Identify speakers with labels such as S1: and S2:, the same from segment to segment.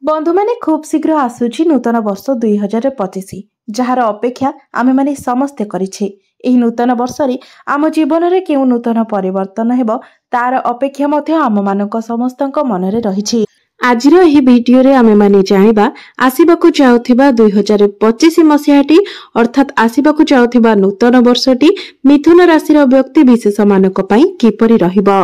S1: बंधु मैंने खूब शीघ्र आसूची नूतन वर्ष 2025 जार अपेक्षा आमे माने समस्ते करिछे। एही नूतन वर्ष रे आम जीवन रे केउ नूतन परिवर्तन हेबो तार अपेक्षा मध्य आम मानक समस्तक मन रे रहिछि। आजिर एही भिडियो रे आमे माने जानिबा आसीबाकु जाउथिबा 2025 मसियाटी अर्थात आसीबाकु जाउथिबा नूतन वर्षटी मिथुन राशि रो व्यक्ति विशेष मानक पई किपरि रहिबो।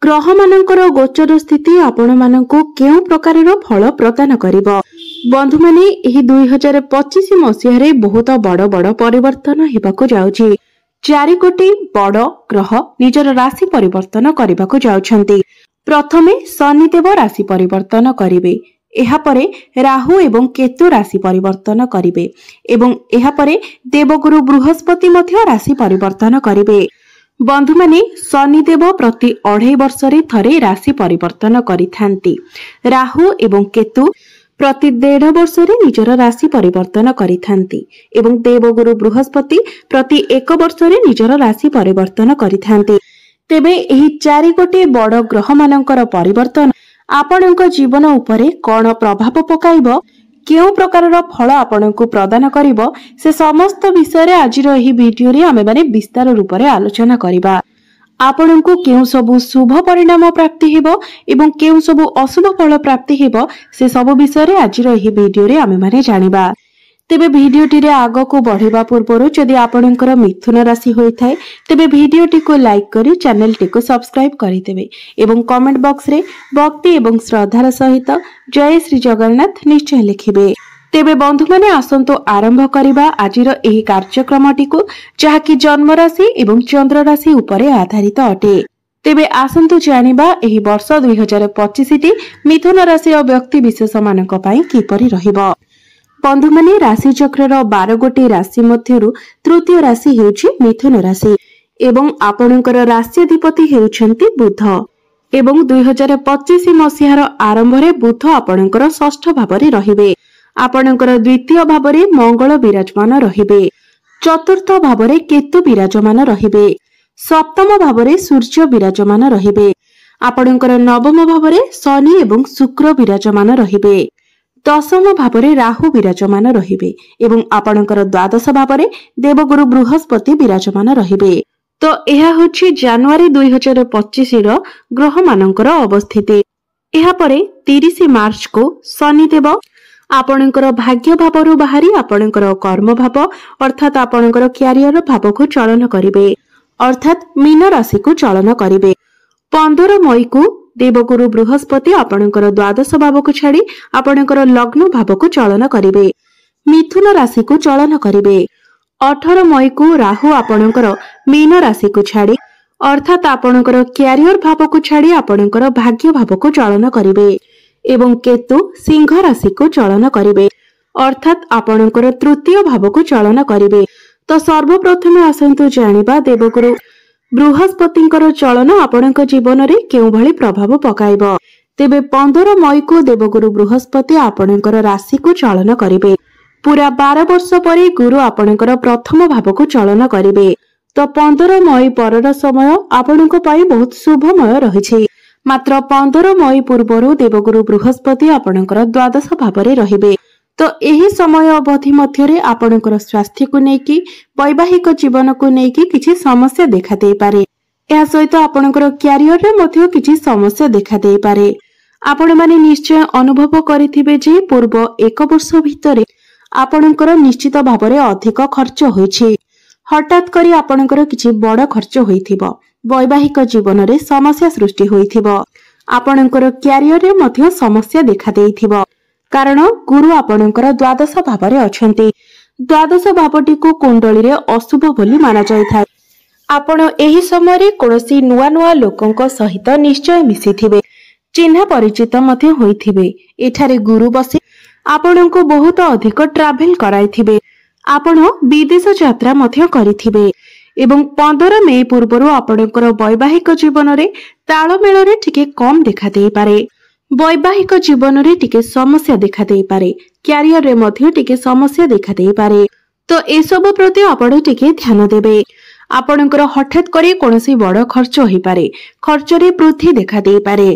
S1: ग्रह मानकर गोचर स्थिति आपण मानकु केउ प्रकार फल प्रदान करिबो। बंधु माने एही 2025 मसिया रे बहुत बड़ बड़ परिवर्तन हेबाकु जाउछि। 4 कोटी बड़ ग्रह निजर राशि परिवर्तन करिबाकु जाउछन्ति। प्रथमे शनिदेव राशि परिवर्तन करिवे, एहा परे राहु एवं केतु राशि परिवर्तन करिवे एवं एहा परे देवगुरु बृहस्पति मध्य राशि परिवर्तन करिवे। बंधु माने शनिदेव प्रति 2.5 वर्ष रे थरे राशि परिवर्तन करिथांती। राहु एवं केतु प्रति 1.5 वर्ष रे निजर राशि परिवर्तन करिथांती एवं देवगुरु बृहस्पति प्रति 1 वर्ष रे निजर राशि परिवर्तन करिथांती। तेबे एही 4 गोटे बड़ ग्रह मानकर परिवर्तन आपणक जीवन उपरे कोन प्रभाव पकाइबो, केउ प्रकार फल आपणकु प्रदान करिबो, से समस्त विषय रे आजिर एही वीडियो रे आमे माने विस्तार रूप रे आलोचना करिबा। आपणकु केउ सबु शुभ परिणाम प्राप्ति हेबो एवं केउ सबु अशुभ फल प्राप्ति हेबो, से सब विषय रे आजिर एही वीडियो रे आमे माने जानिबा। तेबे भिडियोटी रे आगो को बढ़िबा पूर्वरु जदि आपणकर मिथुन राशि होई थाए तेबे भिडियोटी को लाइक करी चैनल टी को सब्सक्राइब करि देबे एवं कमेंट बॉक्स रे भक्ति एवं श्रद्धार सहित जय श्री जगन्नाथ निश्चय लिखिबे। तेबे बंधु माने आसंतो आरंभ करिबा आजिर एही कार्यक्रमटी को जहाकी जन्म राशि एवं चंद्र राशि उपरे आधारित अटे। तेबे आसंतो जानिबा एही वर्ष 2025 टी मिथुन राशि व्यक्ति विशेष मानक पई किपरि रहिबो। बंधु माने राशि चक्र 12 गोटी राशि मध्यरु तृतीय राशि हेउछि मिथुन राशि एवं आपणकर राष्ट्राधिपति हेउछन्ति बुध एवं 2025 मसिहार आरंभ रे बुध आपणकर षष्ठ भाव रे रहिबे। आपणकर द्वितीय भाव रे मंगल विराजमान रहिबे, चतुर्थ भाव रे केतु विराजमान रहिबे, सप्तम भाव रे सूर्य विराजमान रहिबे, आपणकर नवम भाव रे शनि एवं शुक्र विराजमान रहिबे, दशम भाव रे राहु विराजमान रहिबे एवं आपणकर द्वादश भाव रे देवगुरु बृहस्पति विराजमान रहिबे। तो एहा होछि जनवरी 2025 रो ग्रह मानकर अवस्थिति। एहा परे 30 मार्च को शनिदेव आपणकर भाग्य भावरु बाहरी आपणकर कर्म भाव अर्थात आपणकर क्यारियर भाव को चलन करिवे, अर्थात मीन राशि को चलन करिवे। 15 मई को देवगुरु बृहस्पति आपणकर द्वादश भाव को छाड़ी आपणकर लग्न भाव को चलन करिवे, मिथुन राशि को चलन करिवे। 18 मई को राहु आपणकर मीन राशि को छाड़ी अर्थात आपणकर क्यारियर भाव को छाड़ी आपणकर भाग्य भाव को चलन करिवे एवं केतु सिंह राशि को चलन करिवे अर्थात आपणकर तृतीय भाव को चलन करिवे। तो सर्वप्रथमे आसंतु जानिबा देवगुरु बृहस्पतिंकर चलन आपणक जीवन रे केउ भली प्रभाव पकाइबो। तेबे 15 मई को देवगुरु बृहस्पति आपणकर राशि को चलन करिवे। पूरा 12 वर्ष परे गुरु आपणकर प्रथम भाव को चलन करिवे। तो 15 मई परर समय आपणक पई बहुत शुभमय रहिछि। मात्र 15 मई पूर्वरु देवगुरु बृहस्पति आपणकर द्वादश भाव रे रहिबे। तो एही समय अवधि मध्यरे आपणकर स्वास्थ्य को नेकी वैवाहिक जीवन को नेकी किछि समस्या देखा देई पारे। एहा सहित आपणकर क्यारियर रे मध्य किछि समस्या देखा देई पारे। आपण माने निश्चय अनुभव करिथिबे जे पूर्व 1 वर्ष भितरे आपणकर निश्चित भाव रे अधिक खर्च होइछि। हठात करी आपणकर किछि बड़ खर्च होइथिबो, वैवाहिक जीवन रे समस्या सृष्टि होइथिबो, आपणकर क्यारियर रे मध्य समस्या देखा देइथिबो कारण गुरु आपणकर द्वादश भाव रे अछंती। द्वादश भावटी को कुंडली रे अशुभ बोली माना जायथाय। आपण एही समय रे कोनोसी नुवा नुवा लोकंक सहित निश्चय मिसिथिबे, चिन्ह परिचित मध्ये होइथिबे। एठारे गुरु बसी आपणको बहुत अधिक ट्रैवल कराइथिबे, आपण विदेश यात्रा मध्ये करिथिबे एवं 15 मई पूर्वरु आपणकर वैवाहिक जीवन रे ताळमेळ रे टिके कम देखा देई पारे। वैवाहिक जीवन रे टिके समस्या देखा देई पारे, क्यारियर रे मध्य टिके समस्या देखा देई पारे। तो ए सब प्रति आपण टिके ध्यान देबे। आपणकर हठात करी कोनोसी बड़ खर्च होई पारे, खर्च रे वृद्धि देखा देई पारे।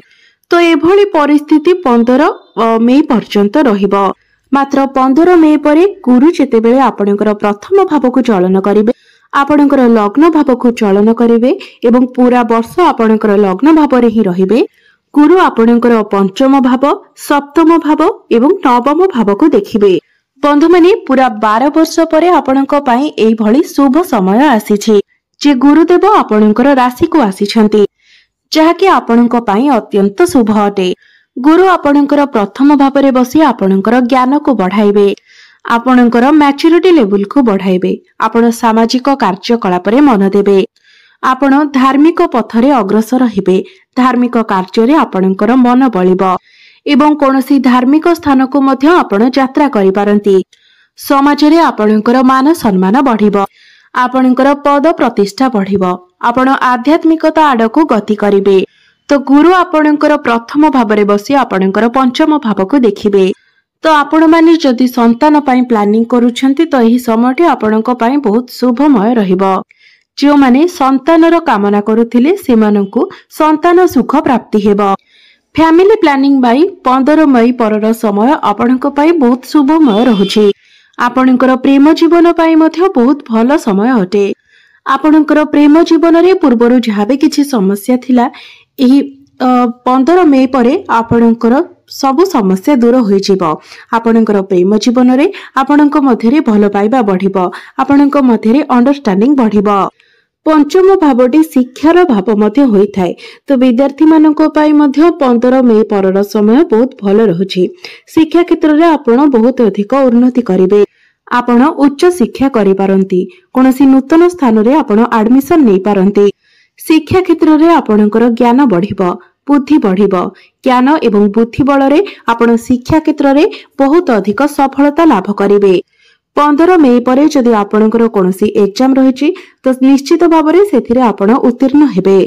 S1: तो एभली परिस्थिति 15 मे पर्यंत रहिबो। मात्र 15 मे परे गुरु जेतेबेले आपणकर प्रथम भाव को चलन करिवे, आपणकर लग्न भाव को चलन करिवे एवं पूरा वर्ष आपणकर लग्न भाव रे ही रहिबे। गुरु आपणकर पंचम भाव, सप्तम भाव एवं नवम भाव को देखिबे। बंधु माने पूरा 12 वर्ष परे आपणक पई एई भली शुभ समय आसीछि जे गुरुदेव आपणकर राशि को आसीछंती, जहाँकि आपणक पई अत्यंत शुभ अटे। गुरु आपणकर प्रथम भाव रे बसी आपणकर ज्ञान को बढ़ाइबे, आपणकर मैच्योरिटी लेवल को बढ़ाइबे, आपण सामाजिक कार्यकलाप रे मन देबे, आपण धार्मिक पथरे अग्रसर हेबे, धार्मिक कार्य रे आपणकर मन बळिबो एवं कोनोसी धार्मिक स्थान को मध्य आपण यात्रा करि पारंती। समाज रे आपणकर मान सम्मान बढ़िबो, आपणकर पद प्रतिष्ठा बढ़िबो, आपण आध्यात्मिकता आडको गति करिवे। तो गुरु आपणकर प्रथम भाव रे बसी आपणकर पंचम भाव को देखिबे। तो आपण माने जदि संतान पई प्लानिंग करूछंती तो एही समयटी आपणक पई बहुत शुभमय रहिबो। जो माने संतानर कामना करूथिले सेमानंकु संतान सुख प्राप्ति हेबो। फैमिली प्लानिंग बाई 15 मई परर समय आपणक पई बहुत शुभमय रहुछि। आपणकर प्रेम जीवन पई मध्य बहुत भल समय अटे। आपणकर प्रेम जीवन रे पूर्वरु जहाबे किछि समस्या थिला, एही 15 मई परे आपणकर सब समस्या दूर होई जिवो। आपणकर प्रेम जीवन रे आपणक मध्य रे भल पाइबा बढ़िबो, आपणक मध्य रे अंडरस्टैंडिंग बढ़िबो। पंचम भावटी शिक्षार भाव मध्य होई थाए, तो विद्यार्थी मानक पई मध्य 15 मई परर समय बहुत भल रहुछि। शिक्षा क्षेत्र रे आपण बहुत अधिक उन्नति करिवे, आपण उच्च शिक्षा करि पारंती, कोनोसी नूतन स्थान रे आपण एडमिशन नै पारंती। शिक्षा क्षेत्र रे आपणकर ज्ञान बढ़िबो, बुद्धि बढ़िबो, ज्ञान एवं बुद्धि बल रे आपण शिक्षा क्षेत्र रे बहुत अधिक सफलता लाभ करिवे। 15 मई परे जदि आपणकर कोनोसी एग्जाम रहिछि तो निश्चित भाव रे सेथिरे आपण उत्तीर्ण हेबे।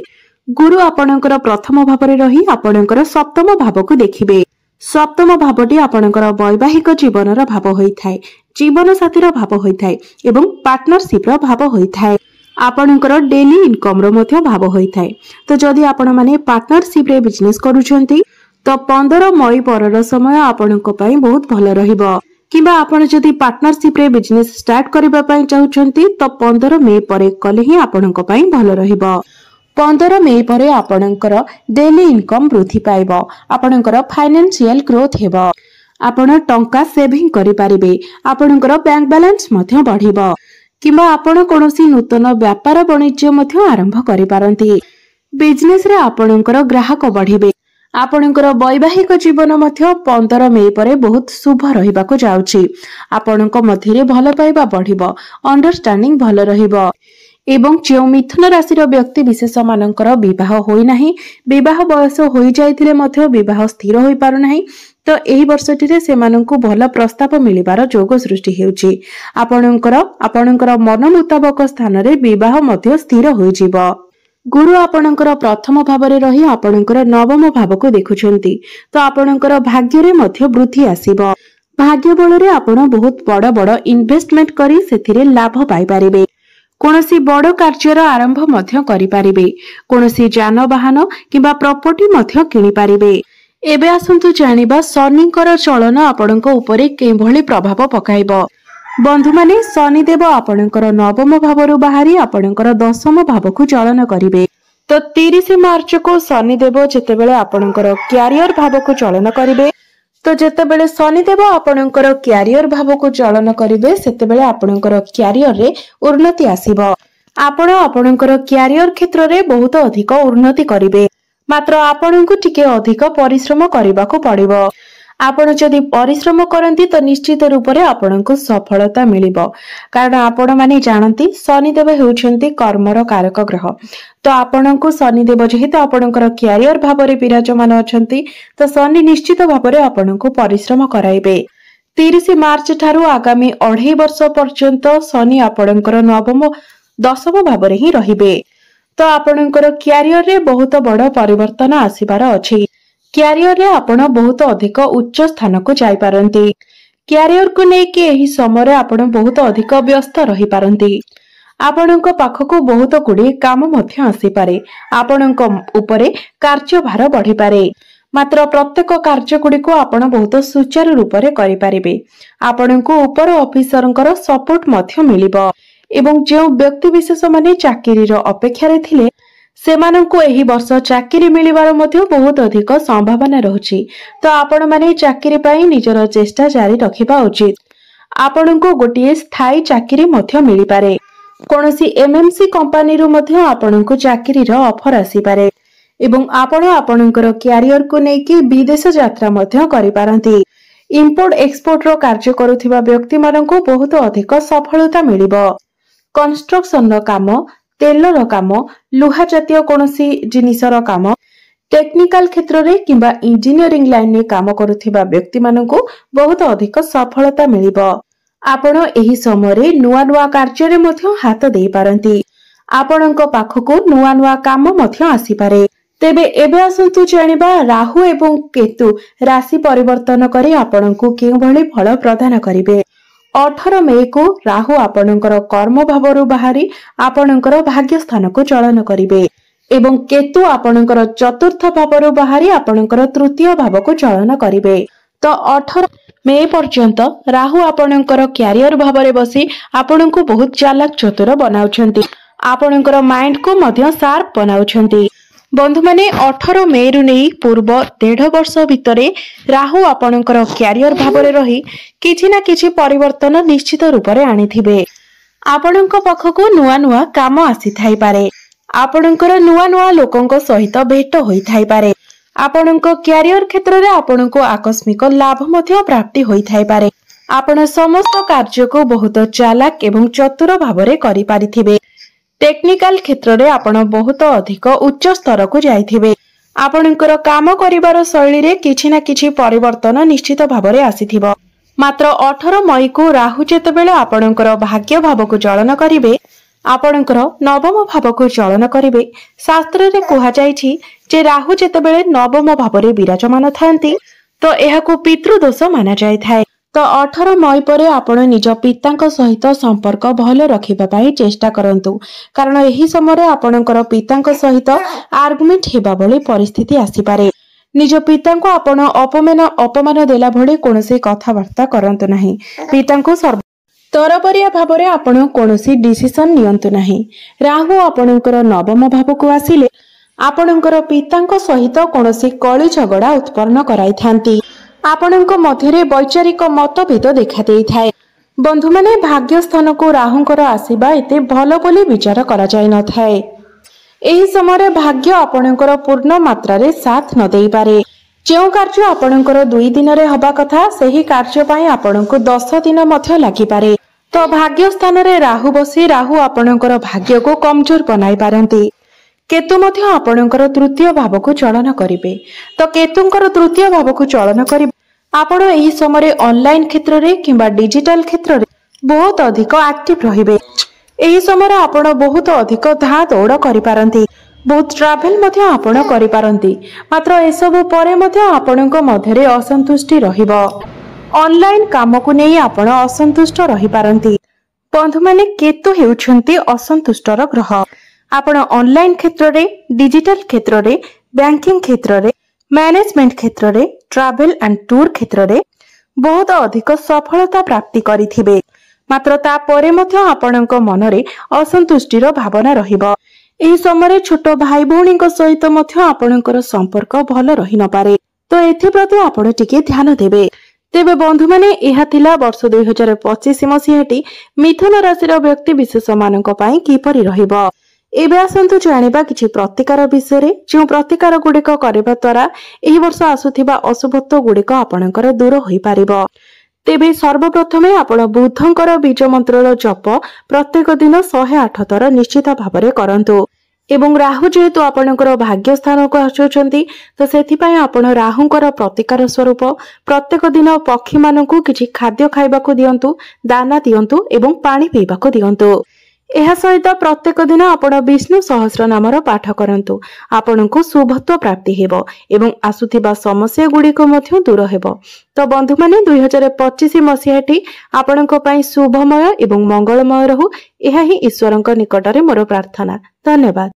S1: गुरु आपणकर प्रथम भाव रे रही आपणकर सप्तम भाव को देखिबे। सप्तम भावटी आपणकर वैवाहिक जीवनर भाव होइथाय, जीवन साथीर भाव होइथाय एवं पार्टनरशिप रो भाव होइथाय। आपणकर डेली इनकम रो मध्य भाव होइथाय। तो जदि आपण माने पार्टनरशिप रे बिजनेस करूछंती तो 15 मई परर समय आपणक पई बहुत भल रहिबो। किबा आपण जदि पार्टनरशिप रे बिजनेस स्टार्ट करिबा पई चाहुछंती तो 15 मई परे कले ही आपणक पई भल रहिबो। 15 मई परे आपणकर डेली इनकम वृद्धि पाइबो, आपणकर फाइनेंशियल ग्रोथ हेबो, आपण टंका सेविंग करि पारिबे, आपणकर बैंक बैलेंस मध्य बढ़िबो। किबा आपण कोनोसी नूतन व्यापार वाणिज्य मध्य आरंभ करि पारंती। बिजनेस रे आपणकर ग्राहक बढ़िबे। आपणकर वैवाहिक जीवन मध्य 15 मई परे बहुत शुभ रहिबाको जाउछि। आपणक मध्य रे भल पाइबा बढ़िबो, अंडरस्टैंडिंग भल रहिबो एवं जो मिथुन राशि व्यक्ति विशेष मानकर विवाह होई नाही, विवाह बयस होई जाइथिले मध्य विवाह स्थिर होई पारु नाही, तो एही वर्षटिरे सेमानंकु भल प्रस्ताव मिलिबार जोग सृष्टि हेउछि। आपणकर मन मुताबक स्थान रे विवाह मध्य स्थिर होई जिवो। गुरु आपणकर प्रथम भाव रे रही आपणकर नवम भाव को देखुछंती, तो आपणकर भाग्य रे मध्य वृद्धि आसीबो। भाग्य बल रे आपण बहुत बड़ बड़ इन्वेस्टमेंट करी सेथिरे लाभ पाई पारिबे। कोनोसी बड़ कार्यर आरंभ मध्य करि पारिबे, कोनोसी जानवाहन किबा प्रॉपर्टी मध्य किनि पारिबे। एबे आसंतु जानिबा शनिकर चलन आपणक उपरे केभली प्रभाव पकाइबो। बंधु माने शनिदेव आपणकर नवम भावरु बाहरी आपणकर दशम भाव को चलन करिवे। तो 30 मार्च को शनिदेव जेतेबेले आपणकर क्यारियर भाव को चलन करिवे, तो जेतेबेले शनिदेव आपणकर क्यारियर भाव को चलन करिवे सेतेबेले आपणकर क्यारियर रे उन्नति आसीबो। आपण आपणकर क्यारियर क्षेत्र रे बहुत अधिक उन्नति करिवे, मात्र आपणको टिके अधिक परिश्रम करबाको पड़िबो। आपण जदि परिश्रम करंती तो निश्चित रूप से आपनको सफलता मिलिबो, कारण आपण माने जानती शनिदेव हेउछंती कर्मर कारक ग्रह। तो आपनको शनिदेव जेहेतु आपणकर क्यारियर भाव रे विराजमान अछंती, तो शनि निश्चित भाव रे आपनको परिश्रम कराइबे। 30 मार्च ठारू आगामी 2.5 वर्ष पर्यंत शनि आपणकर नवम दशम भाव रे ही रहिबे। तो आपणकर क्यारियर रे बहुत बड़ परिवर्तन आसीबार अछि। क्यारियर रे आपण बहुत अधिक उच्च स्थान को जाई पारंती। क्यारियर को नेकी एही समय आपण बहुत अधिक व्यस्त रही पारंती। आपणक पाखको बहुत गुडी काम मध्य आसी पारे। आपणक उपरे कार्यभार बढ़ी पारे। मात्र प्रत्येक कार्यगुड़िक आपण बहुत सुचारू रूप से करें। आपण को उपर ऑफिसर सपोर्ट मिलिबो एवं जो व्यक्ति विशेष माने चाकरीर अपेक्षा थिले सेमानंको एही वर्ष चाकरी मिलिबार मध्य बहुत अधिक संभावना रहुछि। तो आपण माने चाकरी पाई निजर चेष्टा जारी रखिबा उचित। आपणको गोटे स्थायी चाकरी मध्य मिली पारे। कोनोसी एमएमसी कंपनी रो मध्य आपणको चाकरी रो ऑफर आसी पारे एवं आपण आपणकर कैरियर को नेकी विदेश यात्रा मध्य करि पारंती। इंपोर्ट एक्सपोर्ट रो कार्य करुथिबा व्यक्ति माननको बहुत अधिक सफलता मिलिबो। कंस्ट्रक्शन रो काम, तेलर काम, लुहा जातीय कोनोसी जिनिसर काम, टेक्निकल क्षेत्र रे किंबा इंजीनियरिंग लाइन में काम करुथिबा व्यक्ति माननको बहुत अधिक सफलता मिलिबो। आपण एही समय रे नुआ नुआ कार्य रे मध्य हाथ देई पारंती। आपणक पाखको नुआ नुआ काम मध्य आसी पारे। तेबे एबे आसंतु जानिबा राहु एवं केतु राशि परिवर्तन करी आपणको केउ भली फल प्रदान करिवे। 18 मई को राहु आपणकर कर्म भावरु बाहरी आपणकर भाग्य स्थान को चलन करिवे एवं केतु आपणकर चतुर्थ भावरु बाहरी आपणकर तृतीय भाव को चलन करिवे। तो 18 मई पर्यंत राहु आपणकर कैरियर भावरे बसी आपणको बहुत चालाक चतुर बनाउछंती। आपणकर माइंड को मध्य शार्प बनाउछंती। बंधु माने 18 मई रु नहीं पूर्व 1.5 वर्ष भितरे राहु आपणकर कैरियर भावरे रही किछि ना किछि परिवर्तन निश्चित रूप रे आनिथिबे। आपणक पखको नुआ नुआ काम आसी थाई पारे। आपणकर नुआ नुआ लोकंक सहित भेट होई थाई पारे। आपणक कैरियर क्षेत्र रे आपणको आकस्मिक लाभ मध्य प्राप्ति होई थाई पारे। आपण समस्त कार्य को बहुत चालाक एवं चतुर भावरे करि पारिथिबे। टेक्निकल क्षेत्र रे आपण बहुत अधिक उच्च स्तर को जाइथिबे। आपणकर काम करिवार शैली रे किछि ना किछि परिवर्तन निश्चित भावरे आसीथिबो। मात्र 18 मई को राहु जेतेबेले आपणकर भाग्य भाव को चलन करिवे, आपणकर नवम भाव को चलन करिवे। शास्त्र रे कुहा जाइछि जे राहु जेतेबेले नवम भावरे विराजमान थांती तो एहाको पितृदोष माना जाय थाए। तो 18 मई पर आपण निज पितांक सहित संपर्क भल रखिबा पाई चेष्टा करंतु, कारण एही समय आपणकर पितांक सहित आर्गुमेंट हेबा भली परिस्थिति आसी पारे। निज पितांको आपण अपमान देला भली कोनोसी कथावार्ता करंतु नाही। पितांको तरबरिया भावरे आपण कोनोसी डिसिजन नियंतु नाही। राहु आपणकर नवम भाव को आसिले आपणकर पितांक सहित कोनोसी कଳି झगड़ा उत्पन्न कराई थांती। आपणक मध्यरे वैचारिक मतभेद देखा देई थाए। बंधु माने भाग्य स्थान को राहुंकर आसीबा एते भलो बोली विचार करा जाय न थाए। एही समय भाग्य आपणकर पूर्ण मात्रा रे साथ न देई पारे। जेउ कार्य आपणकर 2 दिन रे हबा कथा सेही कार्य पई आपणको 10 दिन मध्य लागि पारे। तो भाग्य स्थान रे राहु बसी राहु आपणकर भाग्य को कमजोर बनाई पारंती। केतु मध्य आपणकर तृतीय भाव को चलन करिवे। तो केतुंकर तृतीय भाव को चलन करिवे आपण एही समय ऑनलाइन क्षेत्र रे किंबा डिजिटल क्षेत्र रे बहुत अधिक एक्टिव रहिबे। एही समय आपण बहुत अधिक धा दौड़ करि पारंती। बहुत ट्रैवल मध्य आपण करि पारंती। मात्र एसबु परे मध्य आपणक मध्यरे असंतुष्टि रहिबो। ऑनलाइन काम को नै आपण असंतुष्ट रहि पारंती। बंधु माने केतु हेउछंती असंतुष्टर ग्रह। आपण ऑनलाइन क्षेत्र रे, डिजिटल क्षेत्र रे, बैंकिंग क्षेत्र रे, मैनेजमेंट क्षेत्र रे, ट्रैवल एंड टूर क्षेत्र रे बहुत अधिक सफलता प्राप्ति करिथिबे। मात्र ता परे मध्य आपणक मनरे असंतुष्टिर भावना रहिबो। एही समय छोट भाई भौणीक सहित मध्य आपणकर संपर्क भल रहि न पारे। तो एथि प्रति आपण टिके ध्यान देबे। तेबे बंधु माने एहा थिला वर्ष 2025 मसिहाटी मिथुन राशिर व्यक्ति विशेष मानक पई किपरि रहिबो। एबे आसंतु जानिबा किछि प्रतिकार विषय रे। जो प्रतिकार गुडिक करबा द्वारा एही वर्ष आसुथिबा अशुभत्व गुडिक आपणकर दूर होई पारिबो। तेबे सर्वप्रथमे आपण बुद्धंकर बीज मंत्रर जप प्रत्येक दिन 108 थर निश्चित भावरे करंतु। एवं राहु जेहेतु आपणकर भाग्य स्थान को आसुचंती तो सेथि पय आपण राहुंकर प्रतिकार स्वरूप प्रत्येक दिन पक्षी मानकु किछि खाद्य खाइबाकू दियंतु, दाना दियंतु एवं पानी पीबाकू दियंतु। एहा सहित प्रत्येक दिन आपण विष्णु सहस्र नामर पाठ करंतु। आपणको शुभत्व प्राप्ति हेबो एवं आसुथिबा समस्या गुडिको मध्य दूर हेबो। तो बंधु माने 2025 मसिहाटी आपणको पई शुभमय एवं मंगलमय रहू। एहा ही ईश्वरଙ୍କ निकटरे मोर प्रार्थना। धन्यवाद।